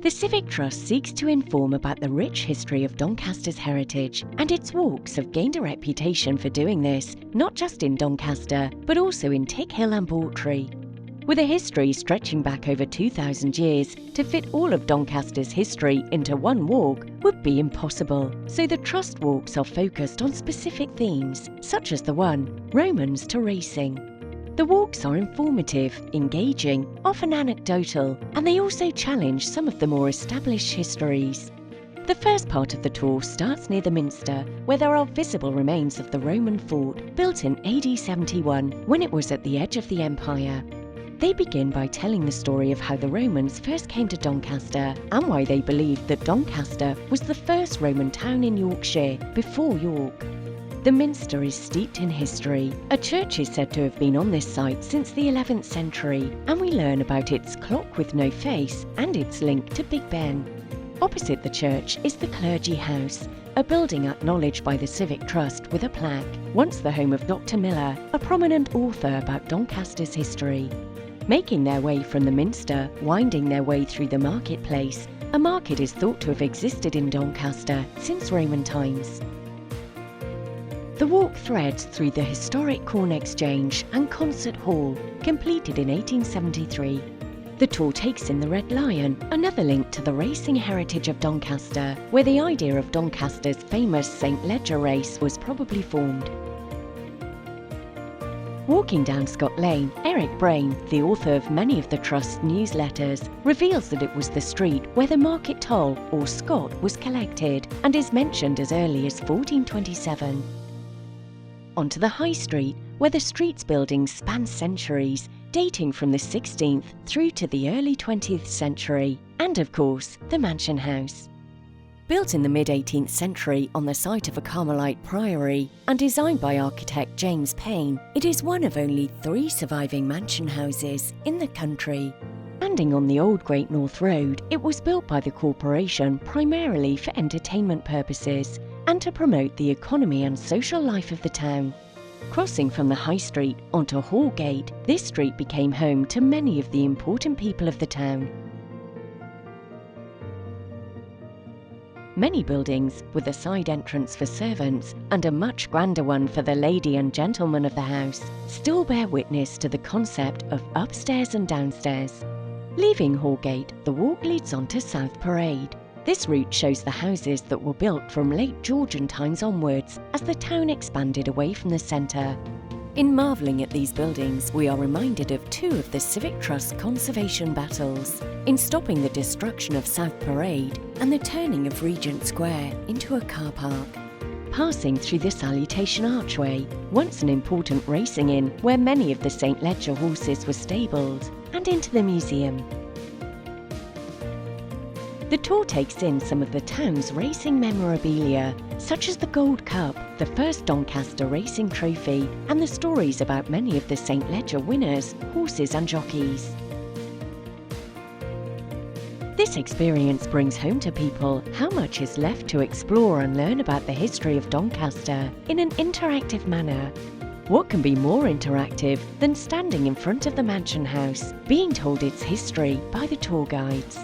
The Civic Trust seeks to inform about the rich history of Doncaster's heritage, and its walks have gained a reputation for doing this, not just in Doncaster, but also in Tickhill and Bawtry. With a history stretching back over 2,000 years, to fit all of Doncaster's history into one walk would be impossible, so the Trust walks are focused on specific themes, such as the one, Romans to Racing. The walks are informative, engaging, often anecdotal, and they also challenge some of the more established histories. The first part of the tour starts near the Minster, where there are visible remains of the Roman fort, built in AD 71, when it was at the edge of the empire. They begin by telling the story of how the Romans first came to Doncaster and why they believed that Doncaster was the first Roman town in Yorkshire before York. The Minster is steeped in history. A church is said to have been on this site since the 11th century, and we learn about its clock with no face and its link to Big Ben. Opposite the church is the Clergy House, a building acknowledged by the Civic Trust with a plaque, once the home of Dr. Miller, a prominent author about Doncaster's history. Making their way from the Minster, winding their way through the marketplace, a market is thought to have existed in Doncaster since Roman times. The walk threads through the historic Corn Exchange and Concert Hall, completed in 1873. The tour takes in the Red Lion, another link to the racing heritage of Doncaster, where the idea of Doncaster's famous St Leger race was probably formed. Walking down Scott Lane, Eric Brain, the author of many of the Trust's newsletters, reveals that it was the street where the market toll, or scot, was collected, and is mentioned as early as 1427. Onto the High Street, where the street's buildings span centuries, dating from the 16th through to the early 20th century, and of course, the Mansion House. Built in the mid-18th century on the site of a Carmelite priory and designed by architect James Payne, it is one of only 3 surviving mansion houses in the country. Standing on the old Great North Road, it was built by the corporation primarily for entertainment purposes and to promote the economy and social life of the town. Crossing from the High Street onto Hallgate, this street became home to many of the important people of the town. Many buildings, with a side entrance for servants and a much grander one for the lady and gentleman of the house, still bear witness to the concept of upstairs and downstairs. Leaving Hallgate, the walk leads on to South Parade. This route shows the houses that were built from late Georgian times onwards as the town expanded away from the centre. In marvelling at these buildings, we are reminded of 2 of the Civic Trust conservation battles, in stopping the destruction of South Parade and the turning of Regent Square into a car park. Passing through the Salutation Archway, once an important racing inn where many of the St Leger horses were stabled, and into the museum. The tour takes in some of the town's racing memorabilia, such as the Gold Cup, the first Doncaster racing trophy, and the stories about many of the St Leger winners, horses and jockeys. This experience brings home to people how much is left to explore and learn about the history of Doncaster in an interactive manner. What can be more interactive than standing in front of the Mansion House, being told its history by the tour guides?